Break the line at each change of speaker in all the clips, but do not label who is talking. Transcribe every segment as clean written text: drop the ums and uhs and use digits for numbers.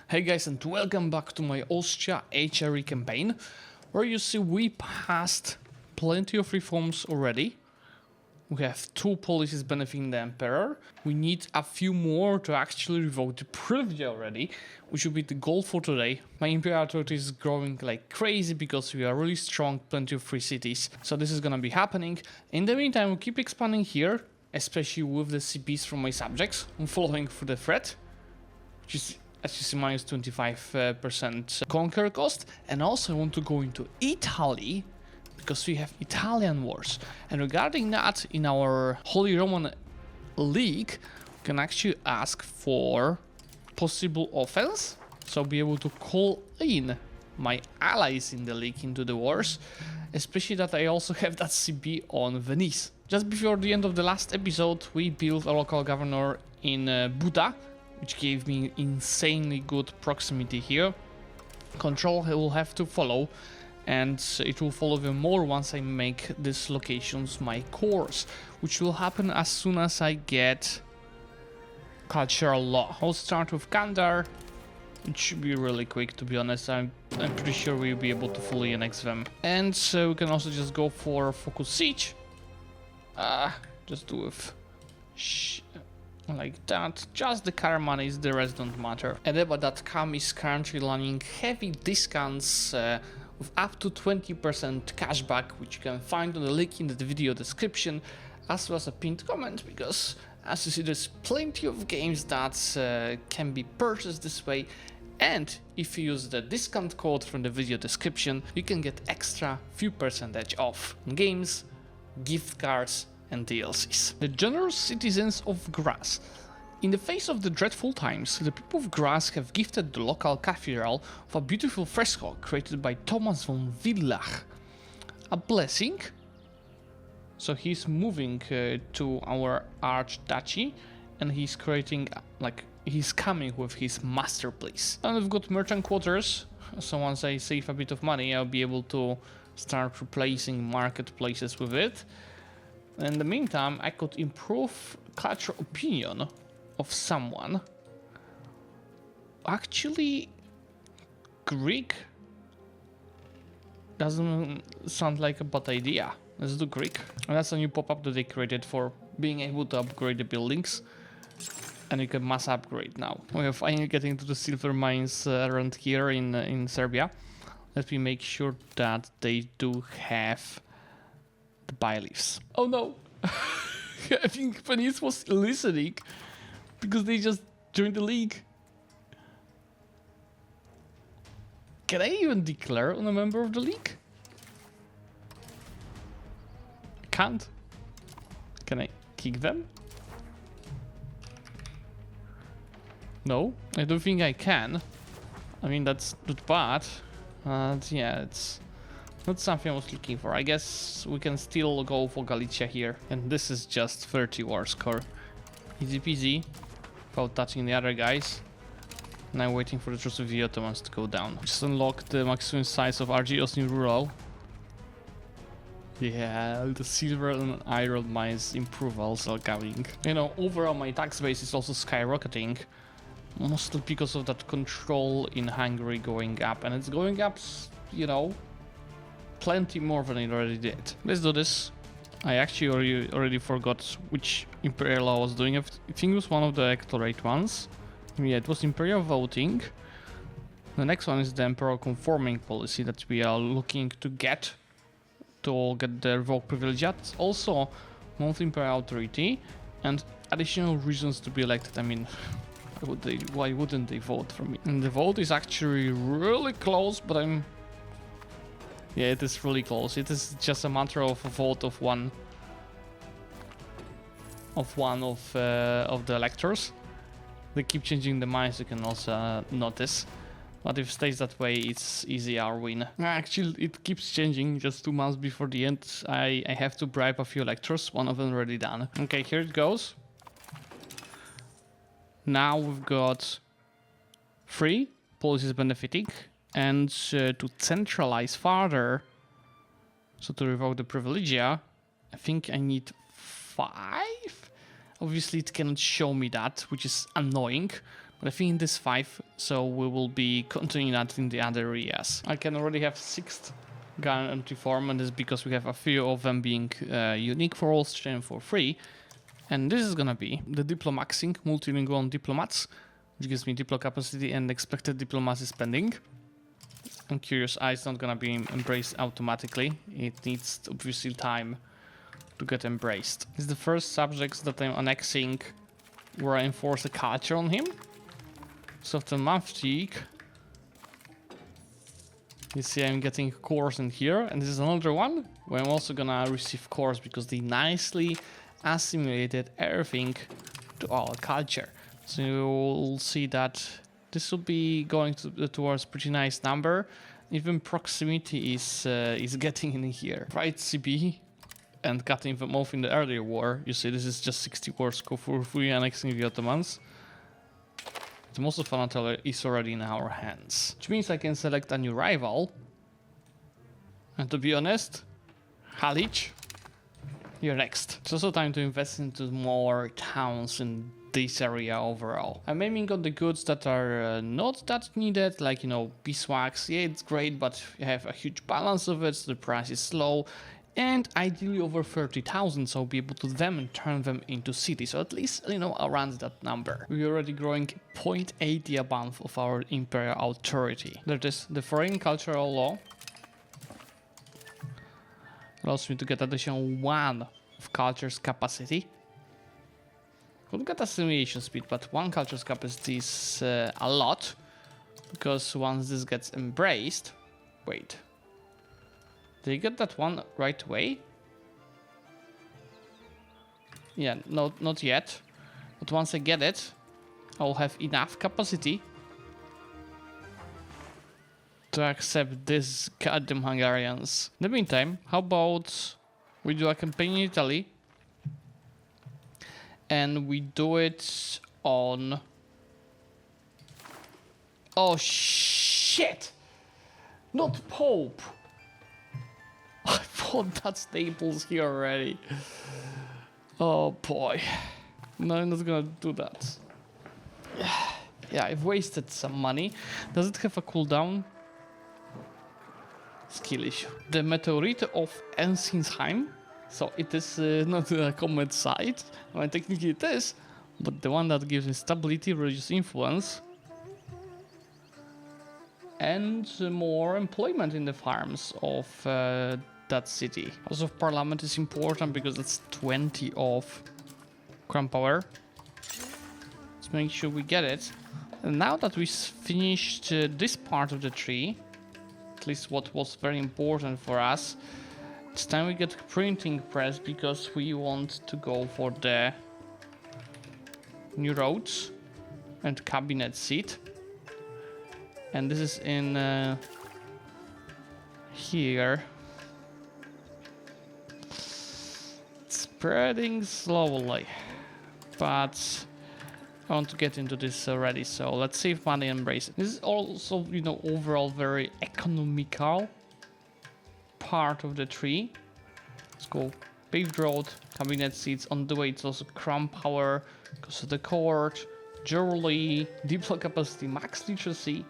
Hey guys, and welcome back to my Austria HRE campaign, where you see we passed plenty of reforms already. We have 2 policies benefiting the Emperor. We need a few more to actually revoke the privilege already, which will be the goal for today. My Imperial authority is growing like crazy because we are really strong, plenty of free cities. So this is gonna be happening. In the meantime, we'll keep expanding here, especially with the CPs from my subjects. I'm following through the threat, which is, as you see, minus 25% conquer cost. And also I want to go into Italy, because we have Italian wars. And regarding that, in our Holy Roman League, we can actually ask for possible offense. So be able to call in my allies in the league into the wars. Especially that I also have that CB on Venice. Just before the end of the last episode, we built a local governor in Buda, which gave me insanely good proximity here. Control will have to follow, and it will follow even more once I make these locations my cores, which will happen as soon as I get cultural law. I'll start with Kandar. It should be really quick, to be honest. I'm pretty sure we'll be able to fully annex them. And so we can also just go for focus siege. Just do with like that. Just the car monies, the rest don't matter. Edeba.com is currently running heavy discounts with up to 20% cashback, which you can find on the link in the video description, as well as a pinned comment, because as you see, there's plenty of games that can be purchased this way. And if you use the discount code from the video description, you can get extra few percentage off games, gift cards, and DLCs. The generous citizens of Graz. In the face of the dreadful times, the people of Graz have gifted the local cathedral with a beautiful fresco created by Thomas von Villach. A blessing. So he's moving to our archduchy, and he's creating, like, he's coming with his masterpiece. And we've got merchant quarters, so once I save a bit of money, I'll be able to start replacing marketplaces with it. In the meantime, I could improve cultural opinion of someone. Actually, Greek doesn't sound like a bad idea. Let's do Greek. And that's a new pop-up that they created for being able to upgrade the buildings. And you can mass upgrade now. We are finally getting to the silver mines around here in Serbia. Let me make sure that they do have the byleaves. Oh no! I think Venice was listening because they just joined the league. Can I even declare on a member of the league? I can't. Can I kick them? No, I don't think I can. I mean, that's not bad. Yeah, it's not something I was looking for. I guess we can still go for Galicia here. And this is just 30 war score. Easy peasy. Without touching the other guys. And I'm waiting for the troops of the Ottomans to go down. Just unlock the maximum size of RGOs in rural. Yeah, the silver and iron mines improvements are coming. You know, overall my tax base is also skyrocketing. Mostly because of that control in Hungary going up. And it's going up, you know, plenty more than it already did. Let's do this. I actually already forgot which Imperial law I was doing. I think it was one of the electorate ones. Yeah, it was Imperial voting. The next one is the Emperor conforming policy that we are looking to get the revoked privilege. That's also monthly Imperial authority and additional reasons to be elected. I mean, why wouldn't they vote for me? And the vote is actually really close, but yeah, it is really close. It is just a matter of a vote of one of the electors. They keep changing the minds, you can also notice. But if it stays that way, it's easy our win. Actually, it keeps changing. Just 2 months before the end, I have to bribe a few electors. One of them already done. Okay, here it goes. Now we've got 3 policies benefiting. And to centralize further, so to revoke the privilegia, I think I need 5? Obviously it cannot show me that, which is annoying, But I think this 5, so we will be continuing that in the other areas. I can already have 6th guarantee form, and this is because we have a few of them being unique for Austria and for free. And this is gonna be the diplomaxing, multilingual diplomats, which gives me diplo capacity and expected diplomacy spending. I'm curious, it's not gonna be embraced automatically. It needs obviously time to get embraced. It's the first subjects that I'm annexing where I enforce a culture on him. So after Maftik, you see I'm getting cores in here, and this is another one where I'm also gonna receive cores because they nicely assimilated everything to our culture. So you'll see that this will be going towards pretty nice number. Even proximity is getting in here. Right CB and cutting them off in the earlier war. You see this is just 60 wars go for free annexing the Ottomans. The most of Anatolia is already in our hands. Which means I can select a new rival. And to be honest, Halic, you're next. It's also time to invest into more towns in this area overall. I'm aiming on the goods that are not that needed, like, you know, beeswax. Yeah, it's great, but you have a huge balance of it, so the price is low. And ideally over 30,000, so I'll be able to then turn them into cities, so at least, you know, around that number. We're already growing 0.80 above of our imperial authority. There is the foreign cultural law. Allows me to get additional 1 of culture's capacity. Could get assimilation speed, but 1 culture's capacity is a lot, because once this gets embraced, wait. Did you get that one right away? Yeah, no, not yet. But once I get it, I'll have enough capacity to accept this goddamn Hungarians. In the meantime, how about we do a campaign in Italy and we do it on... Oh shit! Not Pope! I thought that's Naples here already. Oh boy. No, I'm not gonna do that. Yeah, I've wasted some money. Does it have a cooldown? Skill issue. The meteorite of Ensinsheim. So it is not a comet site. I mean, technically it is, but the one that gives me stability, reduced influence, and more employment in the farms of that city. House of Parliament is important because it's 20 of crown power. Let's make sure we get it. And now that we've finished this part of the tree, at least what was very important for us, it's time we get printing press because we want to go for the new roads and cabinet seat. And this is in here. Spreading slowly, but I want to get into this already, so let's save money and embrace it. This is also, you know, overall very economical part of the tree. Let's go paved road, cabinet seats. On the way it's also crown power, because of the court, jewelry, diplo capacity, max literacy,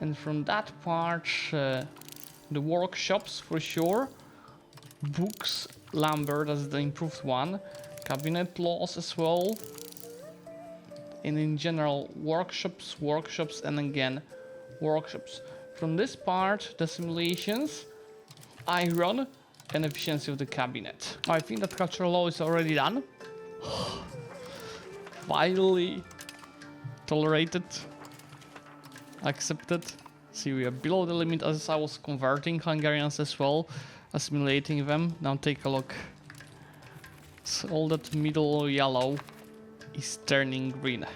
and from that part the workshops for sure, books, lumber, that's the improved one, cabinet laws as well, and in general workshops, and again workshops. From this part, the simulations, iron, and efficiency of the cabinet. I think that cultural law is already done. Finally tolerated, accepted. See, we are below the limit as I was converting Hungarians as well, assimilating them. Now take a look. So all that middle yellow is turning green.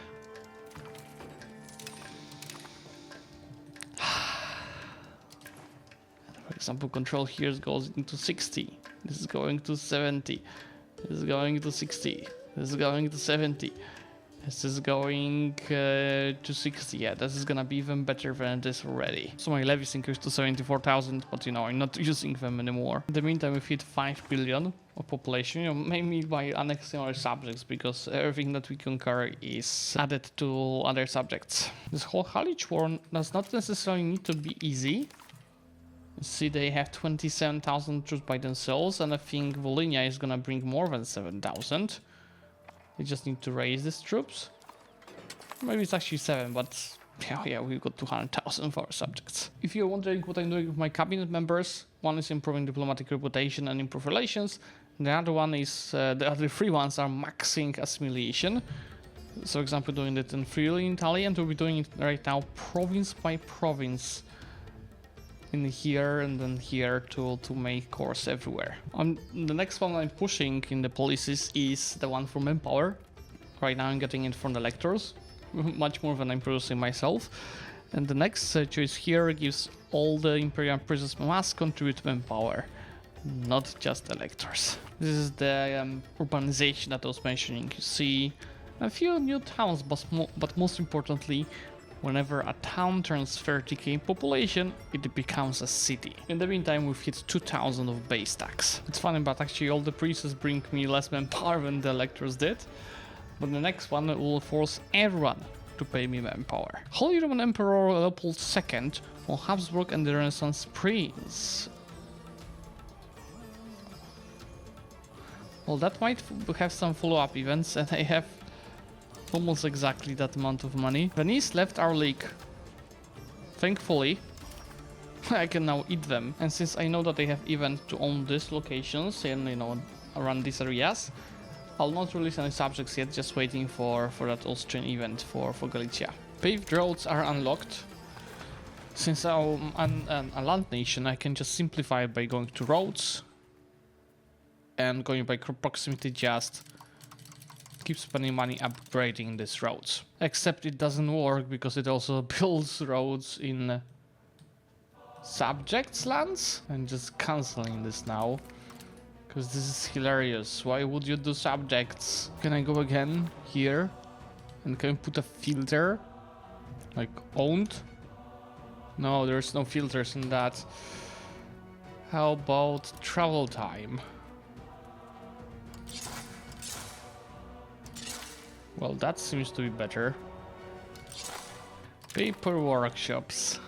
For example, control here goes into 60. This is going to 70. This is going to 60. This is going to 70. This is going to 60. Yeah, this is gonna be even better than this already. So my levies increased to 74,000, but you know, I'm not using them anymore. In the meantime, we've hit 5 billion of population, you know, mainly by annexing our subjects, because everything that we conquer is added to other subjects. This whole Halych war does not necessarily need to be easy. You see, they have 27,000 troops by themselves, and I think Volhynia is gonna bring more than 7,000. They just need to raise these troops. Maybe it's actually 7, but yeah, we've got 200,000 for our subjects. If you're wondering what I'm doing with my cabinet members, one is improving diplomatic reputation and improve relations. The other one is, the other 3 ones are maxing assimilation. So, for example, doing it in freely in Italy, and we'll be doing it right now province by province. In here and then here to make cores everywhere. The next one I'm pushing in the policies is the one for manpower. Right now I'm getting it from the electors, much more than I'm producing myself. And the next choice here gives all the Imperial prisons must contribute manpower, not just electors. This is the urbanization that I was mentioning. You see a few new towns, but most importantly, whenever a town turns 30k population, it becomes a city. In the meantime, we've hit 2,000 of base tax. It's funny, but actually all the priests bring me less manpower than the electors did. But the next one will force everyone to pay me manpower. Holy Roman Emperor Leopold II on Habsburg and the Renaissance Prince. Well, that might have some follow-up events, and I have almost exactly that amount of money. Venice left our league. Thankfully, I can now eat them. And since I know that they have event to own these locations and, you know, around these areas, I'll not release any subjects yet, just waiting for that Austrian event for Galicia. Paved roads are unlocked. Since I'm a land nation, I can just simplify by going to roads and going by proximity, just keep spending money upgrading these roads. Except it doesn't work because it also builds roads in subjects lands. I'm just canceling this now because this is hilarious. Why would you do subjects? Can I go again here and can I put a filter like owned? No, there's no filters in that. How about travel time? Well, that seems to be better. Paper workshops.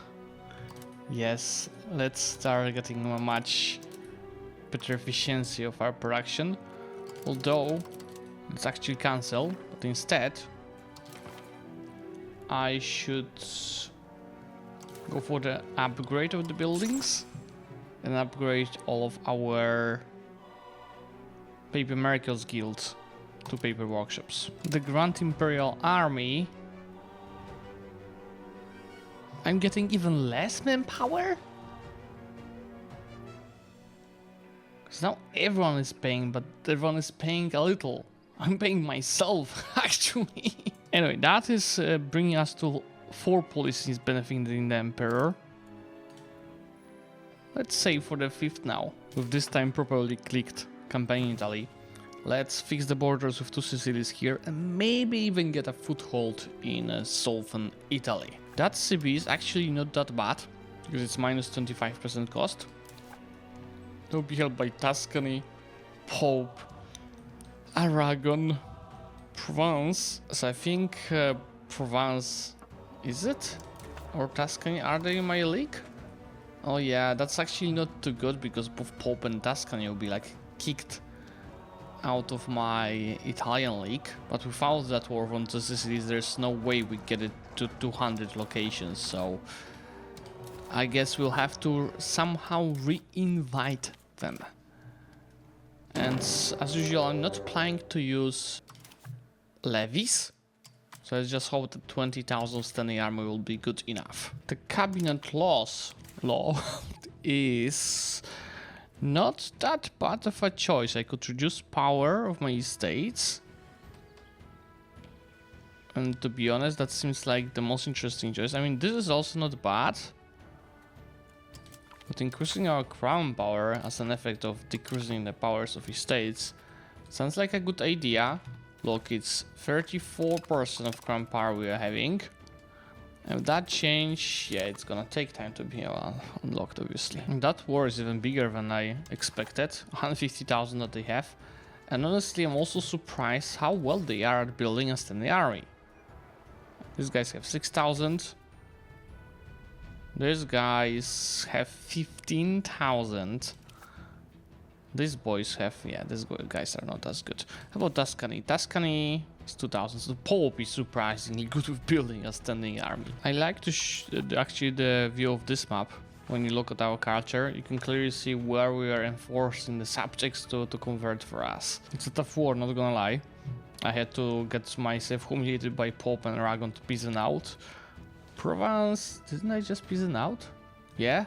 Yes, let's start getting a much better efficiency of our production. Although, let's actually cancel, but instead, I should go for the upgrade of the buildings and upgrade all of our Paper Miracles guilds to paper workshops. The Grand Imperial Army. I'm getting even less manpower? Because now everyone is paying, but everyone is paying a little. I'm paying myself, actually. Anyway, that is bringing us to 4 policies benefiting the Emperor. Let's say for the 5th now. With this time properly clicked campaign Italy. Let's fix the borders with 2 Sicilies here and maybe even get a foothold in southern Italy. That CB is actually not that bad because it's minus 25% cost. It will be held by Tuscany, Pope, Aragon, Provence. So I think Provence, is it? Or Tuscany, are they in my league? Oh yeah, that's actually not too good because both Pope and Tuscany will be like kicked out of my Italian league, but without that war on the Sicilies, there's no way we get it to 200 locations, so I guess we'll have to somehow re-invite them. And as usual, I'm not planning to use levies, so I just hope that 20,000 standing army will be good enough. The cabinet law is not that bad of a choice. I could reduce power of my estates. And to be honest, that seems like the most interesting choice. I mean, this is also not bad. But increasing our crown power as an effect of decreasing the powers of estates sounds like a good idea. Look, it's 34% of crown power we are having. And that change, yeah, it's gonna take time to be unlocked, obviously. And that war is even bigger than I expected. 150,000 that they have. And honestly, I'm also surprised how well they are at building a standing army. These guys have 6,000. These guys have 15,000. These boys have, yeah, these guys are not as good. How about Tuscany? Tuscany is 2,000. So the Pope is surprisingly good with building a standing army. I like to actually the view of this map. When you look at our culture, you can clearly see where we are enforcing the subjects to convert for us. It's a tough war, not gonna lie. I had to get myself humiliated by Pope and Aragon to peace out. Provence, didn't I just peace out? Yeah.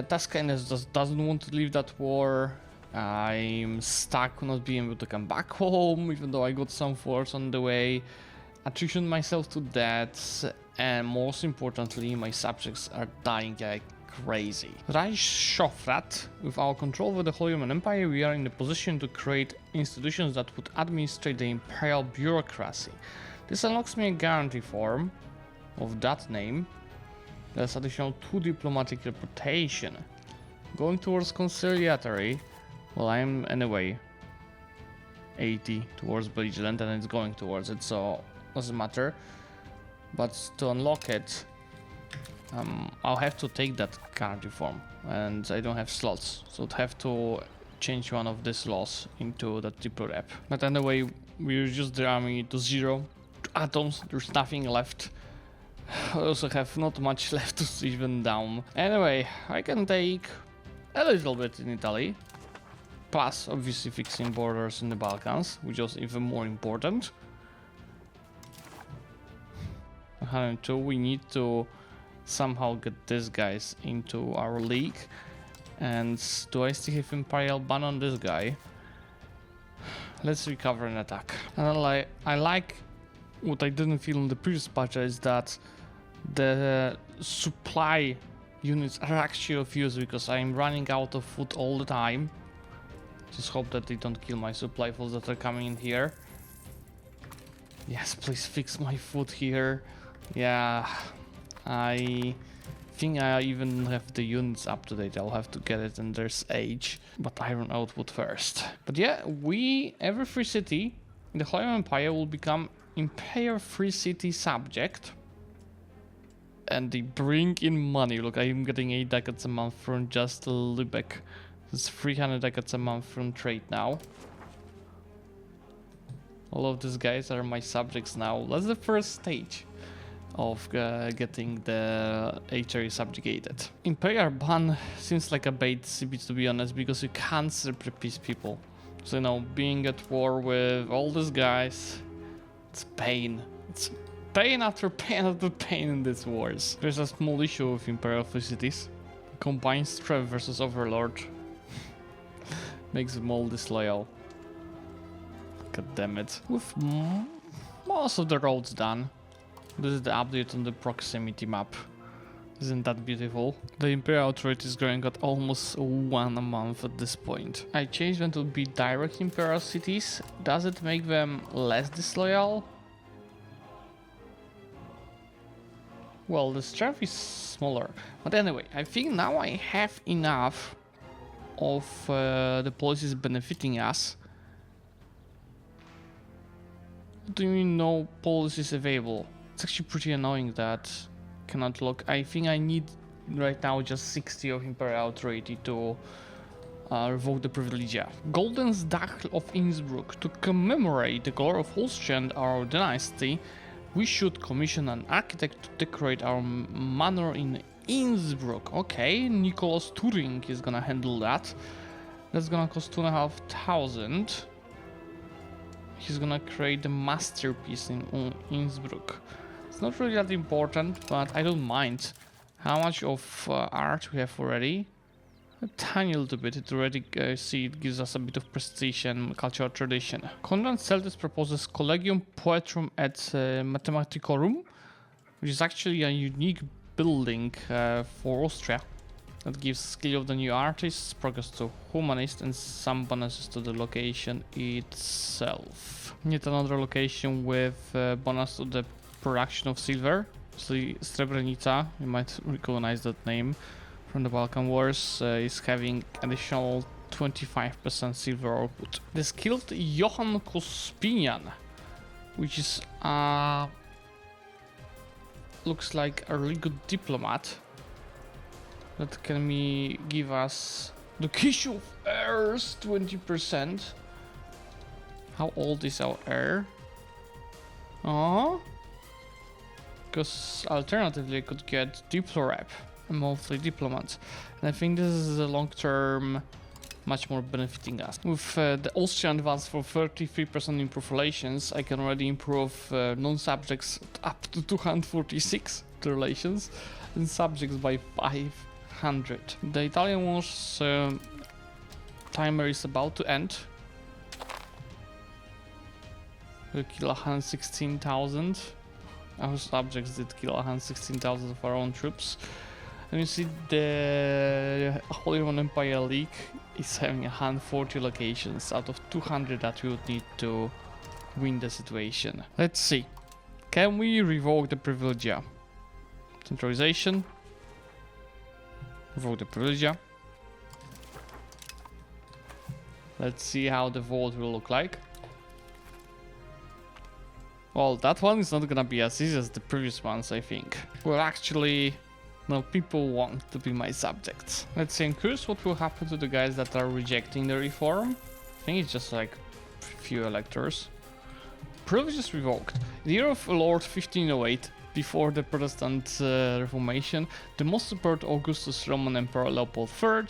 Tuscany just doesn't want to leave that war. I'm stuck not being able to come back home, even though I got some force on the way. Attrition myself to death, and most importantly, my subjects are dying like crazy. Reich Schofrat, with our control over the Holy Roman Empire, we are in the position to create institutions that would administrate the Imperial bureaucracy. This unlocks me a guarantee form of that name. There's additional 2 diplomatic reputation. Going towards conciliatory, well, I'm anyway 80 towards belligerent and it's going towards it, so doesn't matter. But to unlock it, I'll have to take that guarantee form, and I don't have slots, so I'd have to change one of these laws into that diplo rep. But anyway, we reduce the army to 0 atoms. There's nothing left. I also have not much left to siege them down. Anyway, I can take a little bit in Italy, plus obviously fixing borders in the Balkans, which is even more important. 102, we need to somehow get these guys into our league. And do I still have Imperial ban on this guy? Let's recover an attack. And I like what I didn't feel in the previous patch is that the supply units are actually of use because I'm running out of food all the time. Just hope that they don't kill my supply flows that are coming in here. Yes, please fix my food here. Yeah, I think I even have the units up to date. I'll have to get it in their age, but iron output first. But yeah, every free city in the Holy Empire will become Imperial free city subject. And they bring in money. Look, I'm getting 8 ducats a month from just Zlewikk. It's 300 ducats a month from trade now. All of these guys are my subjects now. That's the first stage of getting the HRE subjugated. Imperial ban seems like a bait CB, to be honest, because you can't separate peace people. So, you know, being at war with all these guys, it's pain. It's pain after pain after pain in these wars. There's a small issue with Imperial cities. Combined strength versus Overlord makes them all disloyal. God damn it. With most of the roads done. This is the update on the proximity map. Isn't that beautiful? The Imperial trade is growing at almost 1 a month at this point. I changed them to be direct Imperial cities. Does it make them less disloyal? Well, the strength is smaller. But anyway, I think now I have enough of the policies benefiting us. Do you mean no policies available? It's actually pretty annoying that cannot look. I think I need right now just 60 of Imperial authority to revoke the privilegia. Golden Dach of Innsbruck. To commemorate the glory of Austria and our dynasty, we should commission an architect to decorate our manor in Innsbruck. Okay, Nicholas Turing is gonna handle that. That's gonna cost 2,500. He's gonna create the masterpiece in Innsbruck. It's not really that important, but I don't mind. How much of art we have already? A tiny little bit. It already see it gives us a bit of prestige and cultural tradition. Konrad Celtis proposes Collegium Poetrum et Mathematicorum, which is actually a unique building for Austria. That gives skill of the new artists, progress to humanist, and some bonuses to the location itself. Yet another location with bonus to the production of silver. So Srebrenica, you might recognize that name from the Balkan Wars, is having additional 25% silver output. The skilled Johan Kospinian, which is looks like a really good diplomat that can give us the issue of heirs 20%. How old is our heir? Because alternatively I could get Diplorep, a monthly diplomat, and I think this is a long term much more benefiting us. With the Austrian advance for 33% improve relations, I can already improve non-subjects up to 246 the relations, and subjects by 500. The Italian Wars timer is about to end. We'll kill 116,000. Our subjects did kill 116,000 of our own troops. And you see the Holy Roman Empire League is having 140 locations out of 200 that we would need to win the situation. Let's see. Can we revoke the privilegia? Centralization. Revoke the privilegia. Let's see how the vote will look like. Well, that one is not gonna be as easy as the previous ones, I think. Well, actually, no, people want to be my subjects. Let's see, I'm curious what will happen to the guys that are rejecting the reform. I think it's just like few electors. Privileges revoked. The year of Lord 1508, before the Protestant Reformation, the most supported Augustus Roman Emperor Leopold III,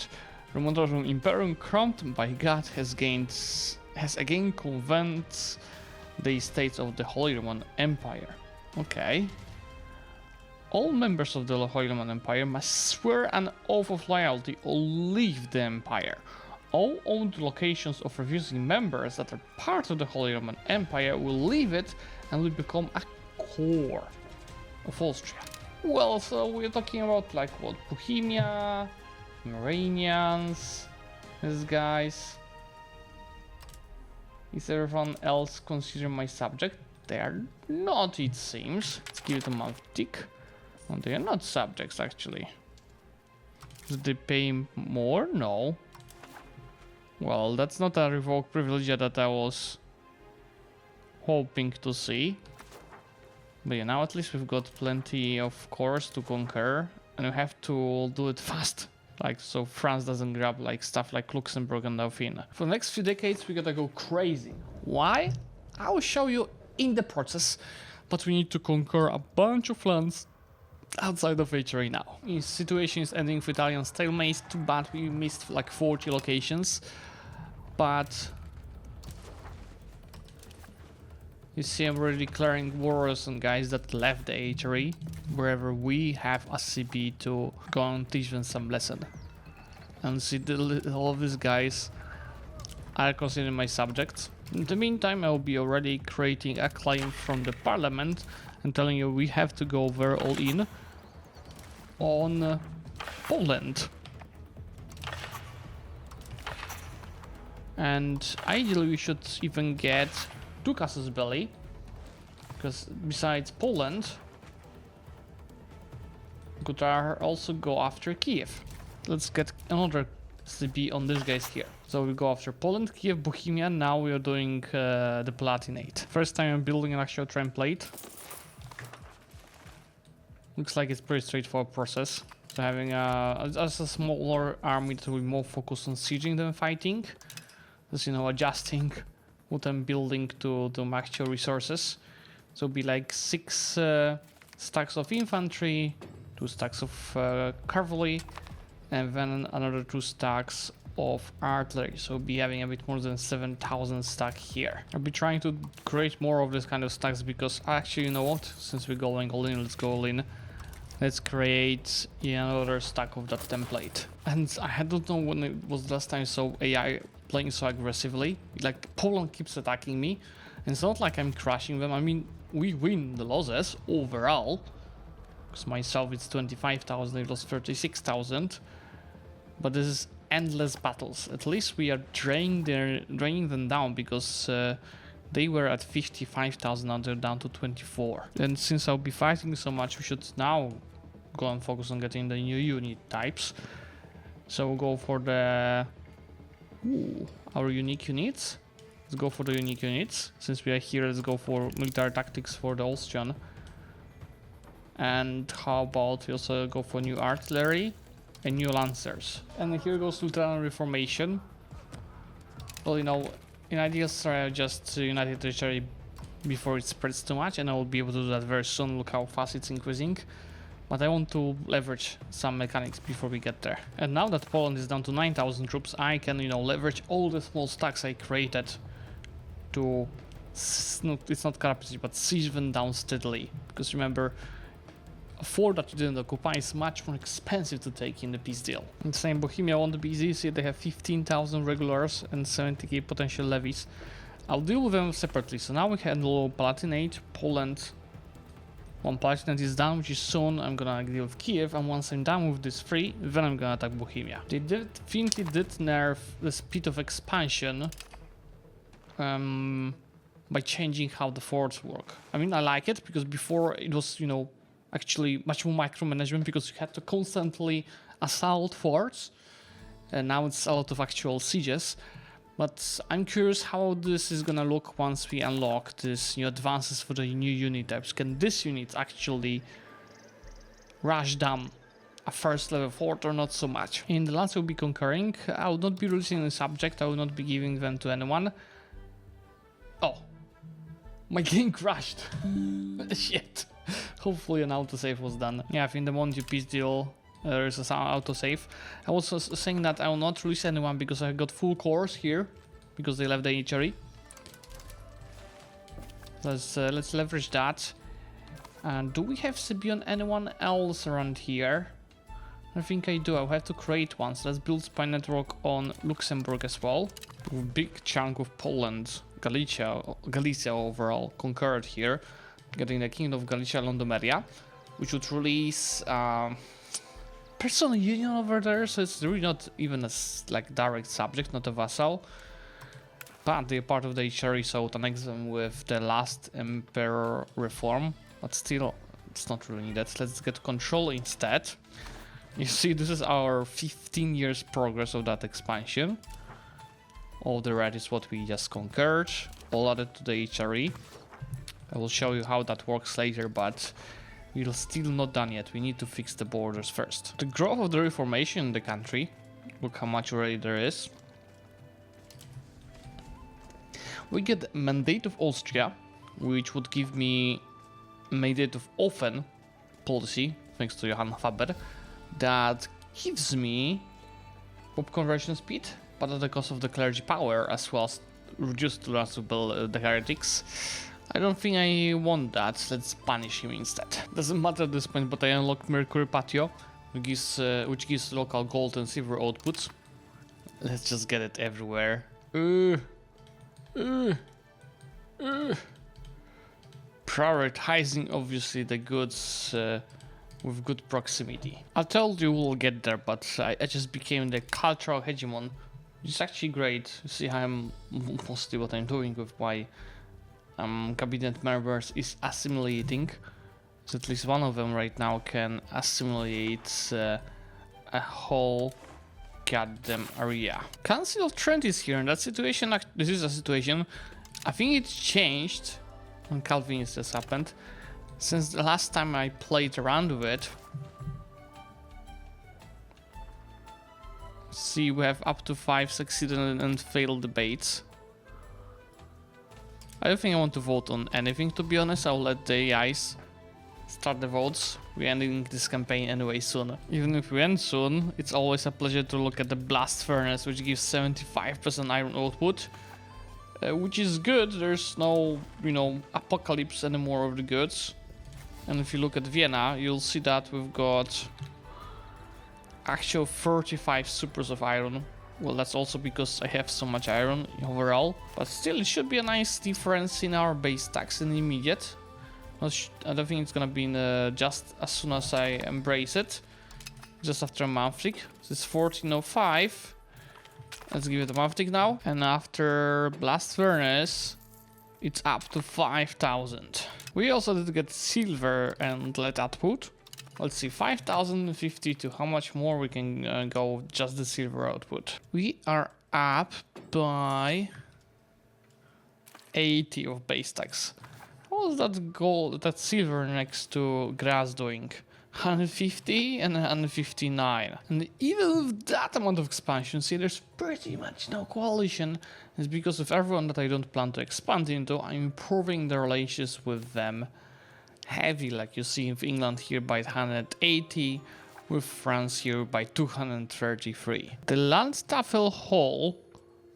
Romanum Imperium crowned by God has again convened the states of the Holy Roman Empire. Okay. All members of the Holy Roman Empire must swear an oath of loyalty or leave the empire. All owned locations of refusing members that are part of the Holy Roman Empire will leave it and will become a core of Austria. Well, so we're talking about like what? Bohemia, Pomeranians, these guys. Is everyone else considered my subject? They are not, it seems. Let's give it a month tick. Oh, they are not subjects, actually. Did they pay more? No. Well, that's not a revoked privilege that I was hoping to see. But yeah, now at least we've got plenty of cores to conquer. And we have to do it fast. Like, so France doesn't grab like stuff like Luxembourg and Dauphine. For the next few decades, we gotta go crazy. Why? I will show you in the process. But we need to conquer a bunch of lands outside of HRE now. The situation is ending with Italian stalemate. Too bad we missed like 40 locations. But you see, I'm already declaring wars on guys that left the HRE, wherever we have a CB to go and teach them some lesson. And see, all of these guys are considered my subjects. In the meantime, I will be already creating a claim from the parliament and telling you we have to go over all in on Poland. And ideally we should even get two casus belli, because besides Poland, we could also go after Kiev. Let's get another CB on these guys here. So we go after Poland, Kiev, Bohemia. Now we are doing the Palatinate. First time I'm building an actual template. Looks like it's pretty straightforward process. So having just a smaller army that will be more focused on sieging than fighting. Just, you know, adjusting what I'm building to my actual resources. So it'll be like 6 stacks of infantry, 2 stacks of cavalry, and then another 2 stacks of artillery. So we'll be having a bit more than 7,000 stack here. I'll be trying to create more of this kind of stacks because actually, you know what? Since we're going all in, let's go all in. Let's create another stack of that template. And I don't know when it was the last time I saw AI playing so aggressively. Like, Poland keeps attacking me. And it's not like I'm crushing them. I mean, we win the losses overall. Because myself it's 25,000, it lost 36,000. but this is endless battles. At least we are draining them down, because they were at 55,000, now they're down to 24. And since I'll be fighting so much, we should now go and focus on getting the new unit types. So we'll go for the our unique units. Let's go for the unique units. Since we are here, let's go for military tactics for the Austrian. And how about we also go for new artillery and new lancers. And here goes Lutheran Reformation. Well, you know, in ideal scenario, just United Territory before it spreads too much, and I will be able to do that very soon. Look how fast it's increasing. But I want to leverage some mechanics before we get there. And now that Poland is down to 9,000 troops, I can, you know, leverage all the small stacks I created to, it's not capacity, but siege them down steadily. Because remember, a fort that you didn't occupy is much more expensive to take in the peace deal. And same Bohemia won't be easy. See, they have 15,000 regulars and 70k potential levies. I'll deal with them separately. So now we handle Palatinate, Poland. One Palatinate is done, which is soon. I'm gonna deal with Kiev, and once I'm done with this three, then I'm gonna attack Bohemia. They definitely did nerf the speed of expansion by changing how the forts work. I mean, I like it, because before it was, you know, actually much more micromanagement, because you had to constantly assault forts, and now it's a lot of actual sieges. But I'm curious how this is gonna look once we unlock these new advances for the new unit types. Can this unit actually rush down a first level fort or not so much? In the lands we'll be conquering, I will not be releasing the subject, I will not be giving them to anyone. Oh, my game crashed. Shit. Hopefully an autosave was done. Yeah, I think the moment you peace deal, there is an autosave. I was saying that I will not release anyone because I got full cores here, because they left the HRE. Let's leverage that. And do we have Sibion anyone else around here? I think I do. I'll have to create one. So let's build spy network on Luxembourg as well. A big chunk of Poland, Galicia overall conquered here, getting the Kingdom of Galicia, Londomeria, which would release personal union over there, so it's really not even a like direct subject, not a vassal. But they're part of the HRE, so to annex them with the last emperor reform. But still, it's not really needed. Let's get control instead. You see, this is our 15 years progress of that expansion. All the red is what we just conquered, all added to the HRE. I will show you how that works later, but we're still not done yet. We need to fix the borders first. The growth of the reformation in the country. Look how much already there is. We get Mandate of Austria, which would give me Mandate of Offen policy, thanks to Johann Faber. That gives me pop conversion speed, but at the cost of the clergy power, as well as reduced to the heretics. I don't think I want that. Let's punish him instead. Doesn't matter at this point, but I unlocked Mercury Patio, which gives local gold and silver outputs. Let's just get it everywhere. Prioritizing obviously the goods with good proximity. I told you we'll get there, but I just became the cultural hegemon, which is actually great. You see how I'm mostly what I'm doing with my cabinet members is assimilating. So at least one of them right now can assimilate a whole goddamn area. Council of Trent is here, and that situation, this is a situation, I think it's changed when Calvinist has happened. Since the last time I played around with it. See, we have up to 5 succeeded and failed debates. I don't think I want to vote on anything, to be honest. I'll let the AIs start the votes. We're ending this campaign anyway soon. Even if we end soon, it's always a pleasure to look at the blast furnace, which gives 75% iron output. Which is good. There's no, apocalypse anymore of the goods. And if you look at Vienna, you'll see that we've got actual 35 supers of iron. Well, that's also because I have so much iron overall. But still, it should be a nice difference in our base tax in the immediate. I don't think it's gonna be just as soon as I embrace it. just after a monthly. This is 1405. Let's give it a monthly now. And after blast furnace, it's up to 5000. We also did get silver and lead output. Let's see, 5052. How much more we can go with just the silver output? We are up by 80 of base tax. What was that gold, that silver next to grass doing? 150 and 159. And even with that amount of expansion, see, there's pretty much no coalition. It's because of everyone that I don't plan to expand into, I'm improving the relations with them heavy, like you see in England here by 180, with France here by 233. The Landstaffel Hall,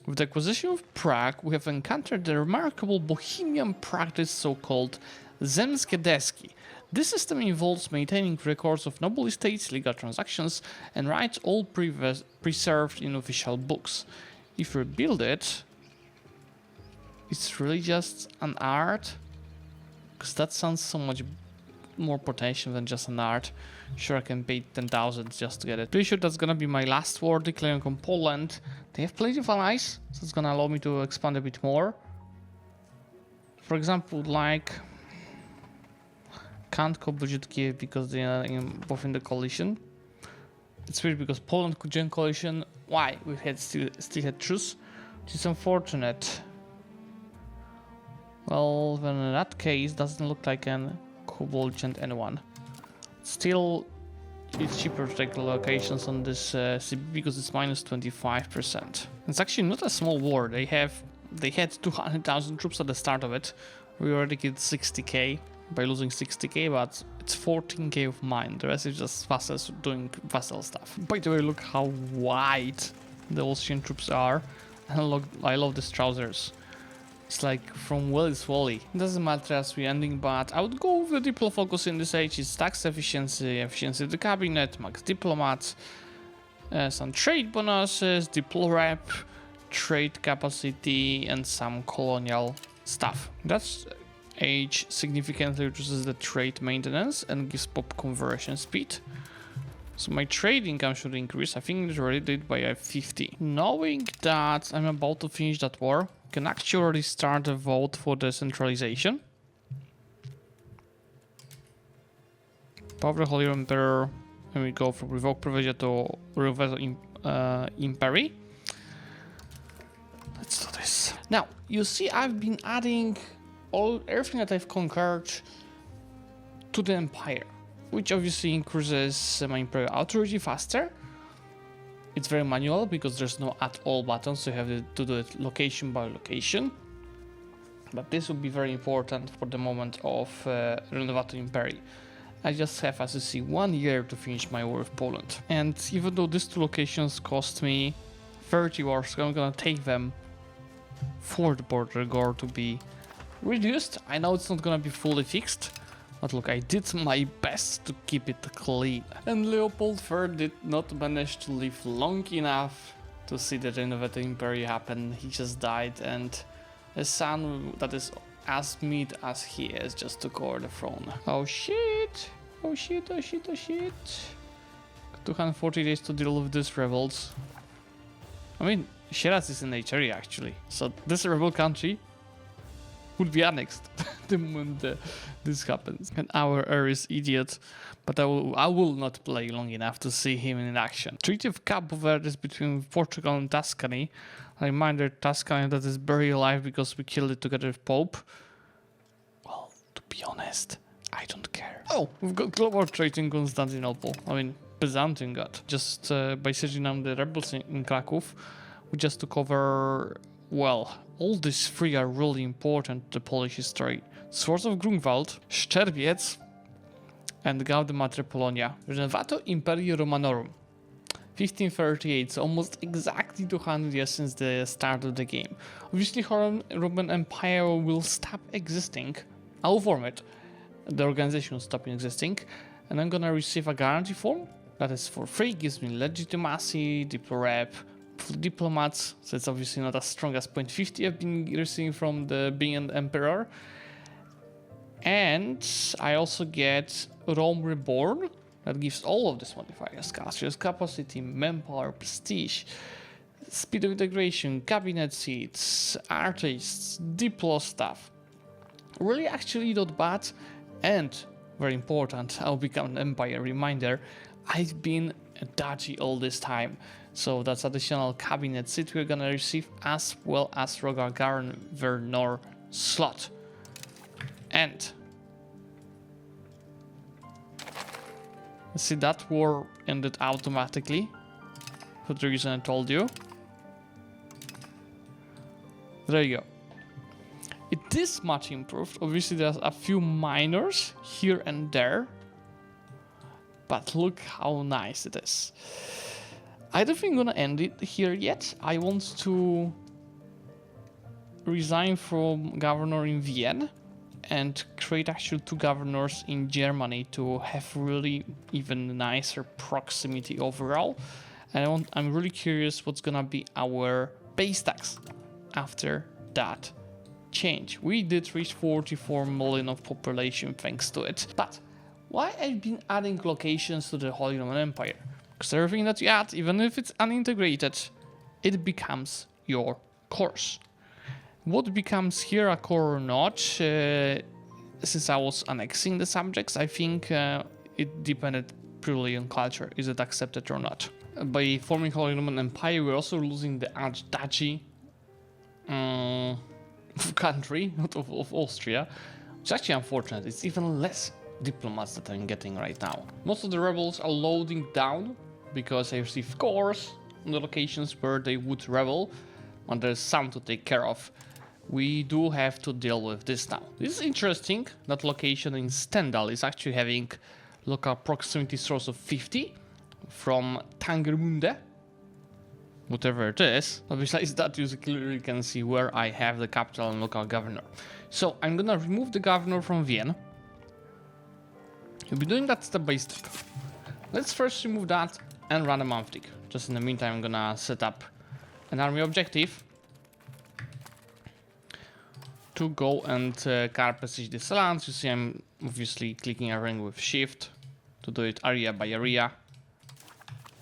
with the acquisition of Prague, we have encountered the remarkable Bohemian practice so-called Zemskie Deski. This system involves maintaining records of noble estates, legal transactions, and rights all preserved in official books. If we build it, it's really just an art, because that sounds so much more potential than just an art. Sure, I can pay 10,000 just to get it. Pretty sure that's gonna be my last war declaring on Poland. They have plenty of allies, so it's gonna allow me to expand a bit more. For example, like, can't co-budget Kiev because they are both in the coalition. It's weird because Poland could join coalition. Why? We had still had truce, which is unfortunate. Well, then in that case, doesn't look like an co-budget anyone. Still, it's cheaper to take locations on this CB because it's minus 25%. It's actually not a small war. They had 200,000 troops at the start of it. We already get 60k. By losing 60k, but it's 14k of mine. The rest is just vassals doing vassal stuff. By the way, look how wide the Austrian troops are. And I love these trousers. It's like from Willis Wally. It doesn't matter as we're ending, but I would go with the diplo focus in this age. It's tax efficiency, efficiency of the cabinet, max diplomats, some trade bonuses, diplo rep, trade capacity, and some colonial stuff. That's age significantly reduces the trade maintenance and gives pop conversion speed. So my trade income should increase. I think it already did by 50. Knowing that I'm about to finish that war, I can actually already start a vote for the centralization. Power of the Holy Emperor, and we go from revoke privilege to revoke Imperial. Let's do this. Now, you see I've been adding everything that I've conquered to the empire, which obviously increases my imperial authority faster. It's very manual because there's no at all button, so you have to do it location by location. But this will be very important for the moment of Renovato Imperi. I just have, as you see, 1 year to finish my war with Poland. And even though these two locations cost me 30 wars, I'm gonna take them for the border guard to be reduced. I know it's not gonna be fully fixed, but look, I did my best to keep it clean. And Leopold III did not manage to live long enough to see the Renovato Imperium happen. He just died, and a son that is as mid as he is just took over the throne. Oh shit! Oh shit, oh shit, oh shit. 240 days to deal with these rebels. I mean, Shiraz is in HRE actually, so this rebel country would be annexed the moment this happens. And our heir is idiot, but I will not play long enough to see him in action. Treaty of Cabo Verde is between Portugal and Tuscany. A reminder, Tuscany that is buried alive because we killed it together with Pope. Well, to be honest, I don't care. Oh, we've got global trade in Constantinople. I mean, Byzantium got. Just by sieging down the rebels in Kraków, we just took over. Well, all these three are really important to Polish history. Swords of Grunwald, Szczerbiec, and Gaudematre Polonia. Renovato Imperium Romanorum. 1538, so almost exactly 200 years since the start of the game. Obviously, Roman Empire will stop existing. I'll form it. The organization will stop existing. And I'm gonna receive a guarantee form that is for free, gives me legitimacy, diplo rep, diplomats, so it's obviously not as strong as 0.50 I've been receiving from being an emperor. And I also get Rome Reborn, that gives all of these modifiers: culture's capacity, manpower, prestige, speed of integration, cabinet seats, artists, diplo staff. Really actually not bad, and very important, I'll become an empire. Reminder, I've been a duchy all this time, so that's additional cabinet seat we're gonna receive, as well as Rogar Governor slot. And see, that war ended automatically for the reason I told you. There you go. It is much improved. Obviously there's a few minors here and there, but look how nice it is. I don't think I'm gonna end it here yet. I want to resign from governor in Vienna and create actually 2 governors in Germany to have really even nicer proximity overall. And I'm really curious what's gonna be our base tax after that change. We did reach 44 million of population thanks to it. But why I've been adding locations to the Holy Roman Empire? Because everything that you add, even if it's unintegrated, it becomes your course. What becomes here a core or not, since I was annexing the subjects, I think it depended purely on culture. Is it accepted or not? By forming Holy Roman Empire, we're also losing the Archduchy country, not of Austria, which is actually unfortunate. It's even less diplomats that I'm getting right now. Most of the rebels are loading down because I receive cores on the locations where they would rebel, and there's some to take care of. We do have to deal with this now. This is interesting. That location in Stendhal is actually having local proximity source of 50 from Tangermunde, whatever it is. But besides that, you clearly can see where I have the capital and local governor. So I'm gonna remove the governor from Vienna. We'll be doing that step by step. Let's first remove that and run a monthly. Just in the meantime, I'm gonna set up an army objective to go and carpet this lands. You see I'm obviously clicking a ring with shift to do it area by area.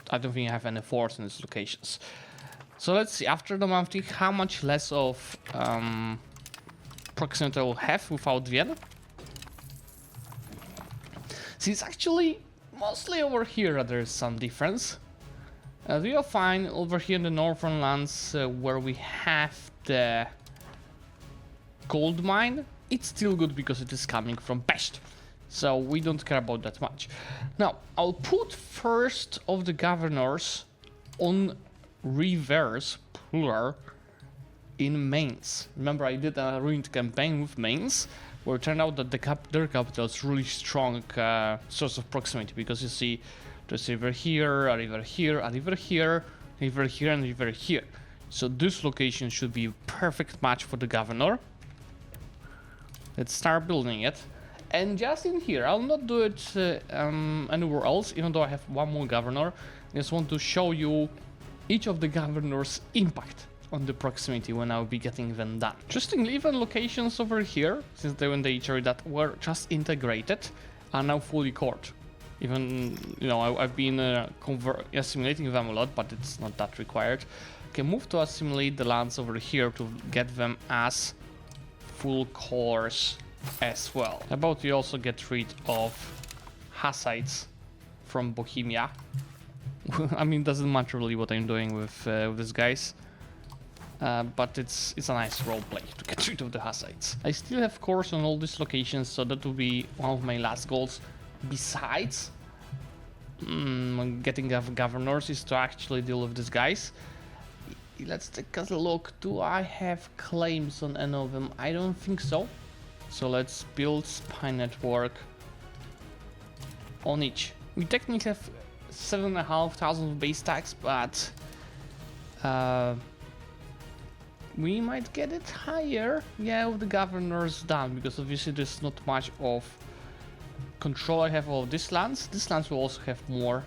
I don't think I have any force in these locations. So let's see, after the monthly, how much less of proximity I will have without Vienna. See, it's actually mostly over here that there's some difference. We are fine over here in the northern lands where we have the gold mine. It's still good because it is coming from Pest, so we don't care about that much. Now I'll put first of the governors on reverse plural in Mainz. Remember, I did a ruined campaign with Mainz where it turned out that their capital is really strong source of proximity, because you see there's a river here, a river here, a river here, a river here, and a river here. So this location should be a perfect match for the governor. Let's start building it. And just in here, I'll not do it anywhere else, even though I have one more governor. I just want to show you each of the governors' impact on the proximity when I'll be getting them done. Interestingly, even locations over here, since they were in the HRE that were just integrated, are now fully cored. Even, you know, I've been assimilating them a lot, but it's not that required. Okay, move to assimilate the lands over here to get them as full cores as well. How about you also get rid of Hussites from Bohemia? I mean, it doesn't matter really what I'm doing with these guys, but it's a nice roleplay to get rid of the Hussites. I still have cores on all these locations, so that will be one of my last goals. Besides getting governors is to actually deal with these guys. Let's take a look. Do I have claims on any of them? I don't think so. So let's build spy network on each. We technically have 7,500 base tax, but we might get it higher. Yeah, with the governors done, because obviously there's not much of control I have of these lands. These lands will also have more,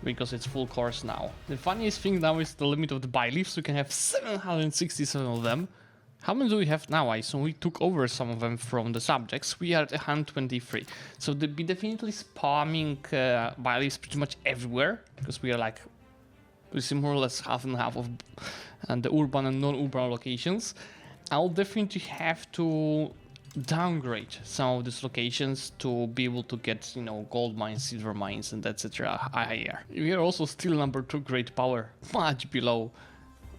because it's full course now. The funniest thing now is the limit of the byleafs. We can have 767 of them. How many do we have now? So we took over some of them from the subjects. We are at 123. So they'll be definitely spamming bodies pretty much everywhere, because we are like, we see more or less half and half of the urban and non-urban locations. I'll definitely have to downgrade some of these locations to be able to get, you know, gold mines, silver mines, and etc. higher. We are also still number 2 great power, much below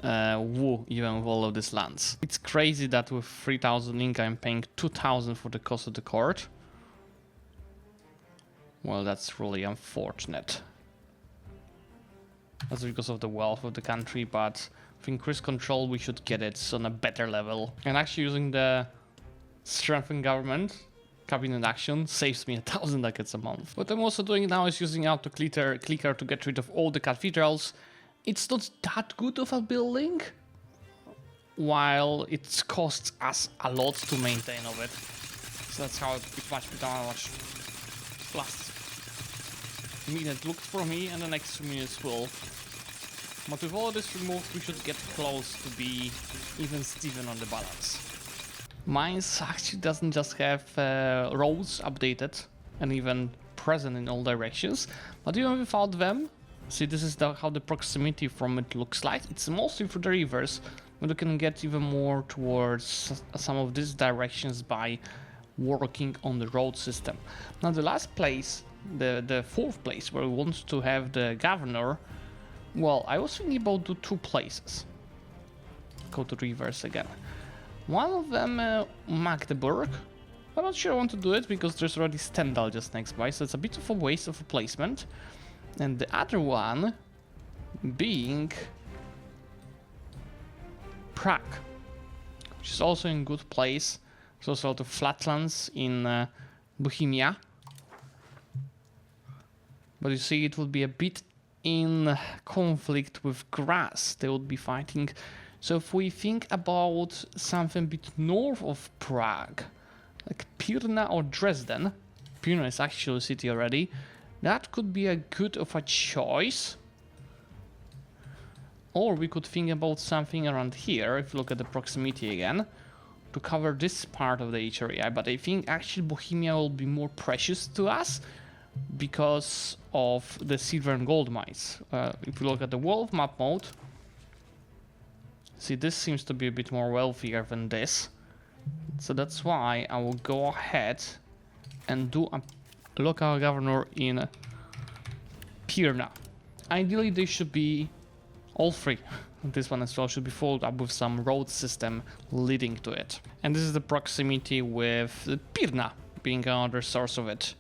Wu, even with all of these lands. It's crazy that with 3,000 Inca I'm paying 2,000 for the cost of the court. Well, that's really unfortunate. That's because of the wealth of the country, but with increased control we should get it on a better level. And actually using the strengthened government cabinet action saves me 1,000 ducats a month. What I'm also doing now is using auto clicker to get rid of all the cathedrals. It's not that good of a building, while it costs us a lot to maintain of it. So that's how it much last minute looked for me, and the next 2 minutes will. But with all this removed, we should get close to be even Steven on the balance. Mines actually doesn't just have roads updated and even present in all directions, but even without them, see, this is how the proximity from it looks like. It's mostly through the rivers, but we can get even more towards some of these directions by working on the road system. Now the last place, the 4th place where we want to have the governor, well, I was thinking about the 2 places. Go to reverse again. One of them, Magdeburg. I'm not sure I want to do it because there's already Stendhal just next by, so it's a bit of a waste of a placement. And the other one being Prague, which is also in good place. There's also a lot of flatlands in Bohemia. But you see, it would be a bit in conflict with Graz. They would be fighting. So if we think about something a bit north of Prague, like Pirna or Dresden, Pirna is actually a city already, that could be a good of a choice. Or we could think about something around here, if you look at the proximity again, to cover this part of the HRE. But I think actually Bohemia will be more precious to us because of the silver and gold mines. If you look at the world map mode, see, this seems to be a bit more wealthier than this. So that's why I will go ahead and do a local governor in Pirna. Ideally, they should be all 3. This one as well should be followed up with some road system leading to it. And this is the proximity with Pirna being another source of it.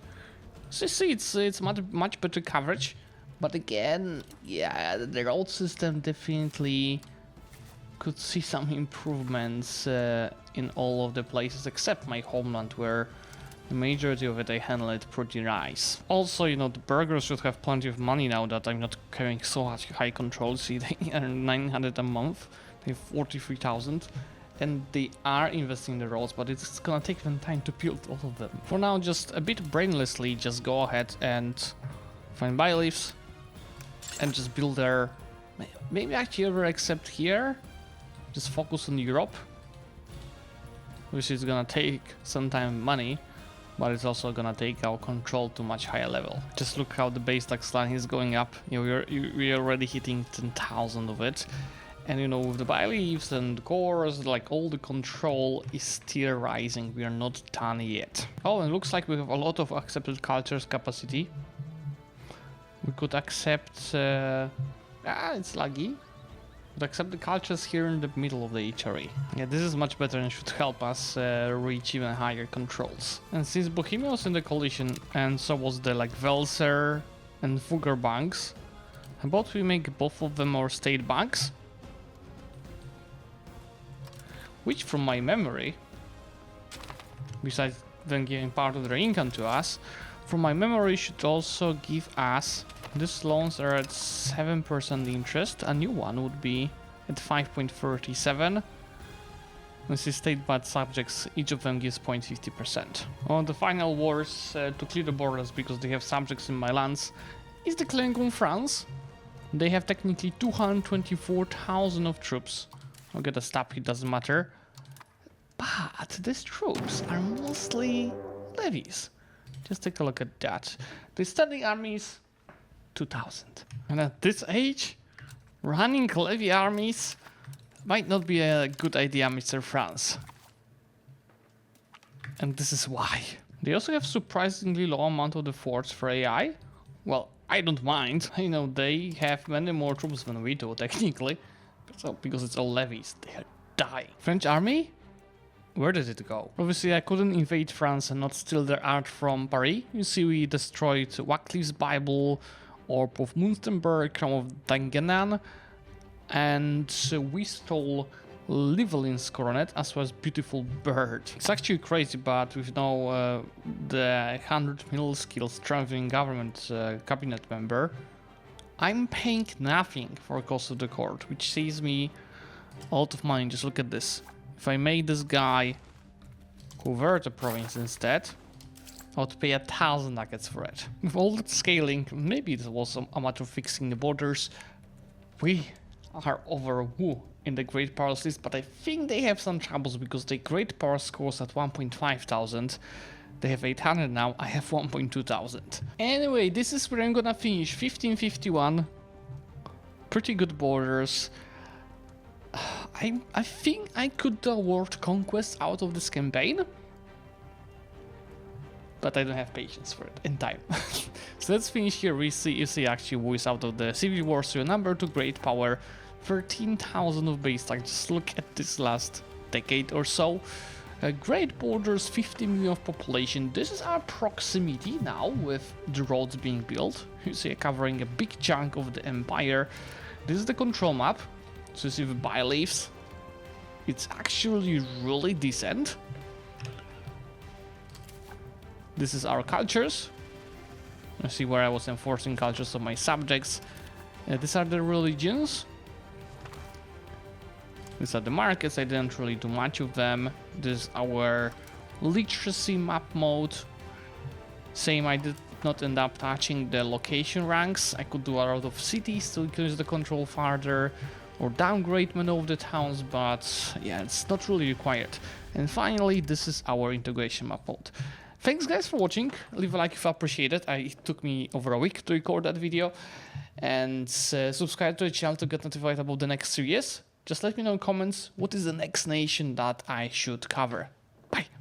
So you see, it's much better coverage. But again, yeah, the road system definitely could see some improvements in all of the places except my homeland, where the majority of it I handle it pretty nice. Also, you know, the burghers should have plenty of money now that I'm not carrying so much high control. See, they earn 900 a month, they have 43,000, and they are investing in the roads, but it's gonna take them time to build all of them. For now, just a bit brainlessly, just go ahead and find bayleaves and just build there. Maybe actually ever except here, just focus on Europe, which is gonna take some time and money, but it's also gonna take our control to much higher level. Just look how the base tax line is going up. You know, we're already hitting 10,000 of it, and you know, with the bayleaves and cores, like all the control is still rising. We are not done yet. Oh, and it looks like we have a lot of accepted cultures capacity. We could accept. It's laggy. Accept the cultures here in the middle of the HRE. Yeah, this is much better and should help us reach even higher controls. And since Bohemia was in the coalition, and so was the like Welser and Fugger banks, how about we make both of them our state banks? Which, from my memory, besides then giving part of their income to us, from my memory should also give us. These loans are at 7% interest. A new one would be at 5.37. This is state-backed subjects. Each of them gives 0.50%. On the final wars to clear the borders because they have subjects in my lands is declaring on France. They have technically 224,000 of troops. I'll get a stop, it doesn't matter. these troops are mostly levies. Just take a look at that. The standing armies, 2,000. And at this age, running levy armies might not be a good idea, Mr. France. And this is why. They also have surprisingly low amount of the force for AI. Well, I don't mind. I know they have many more troops than we do, technically. So, because it's all levies, they are dying. French army? Where did it go? Obviously, I couldn't invade France and not steal their art from Paris. You see, we destroyed Wycliffe's Bible, Orb of Munsterberg, Crown of Dangenan, and we stole Livelin's coronet as well as Beautiful Bird. It's actually crazy, but with now the 100 mil skills traveling government cabinet member, I'm paying nothing for cost of the court, which saves me a lot of money. Just look at this. If I make this guy convert a province instead, I would pay 1,000 nuggets for it. With all that scaling, maybe it was a matter of fixing the borders. We are over in the Great Powers list, but I think they have some troubles because the Great Power scores at 1,500. They have 800 now, I have 1,200. Anyway, this is where I'm gonna finish. 1551. Pretty good borders. I think I could award conquest out of this campaign, but I don't have patience for it in time. So let's finish here. You see actually who is out of the civil war. So your number 2 great power, 13,000 of base time. Just look at this last decade or so. Great borders, 50 million of population. This is our proximity now with the roads being built. You see covering a big chunk of the empire. This is the control map. So you see the by-leaves. It's actually really decent. This is our cultures. You see where I was enforcing cultures of my subjects. These are the religions. These are the markets. I didn't really do much of them. This is our literacy map mode. Same, I did not end up touching the location ranks. I could do a lot of cities to increase the control further, or downgrade many of the towns, but yeah, it's not really required. And finally, this is our integration map mode. Thanks guys for watching. Leave a like if you appreciate it. It took me over a week to record that video. And subscribe to the channel to get notified about the next series. Just let me know in comments what is the next nation that I should cover. Bye!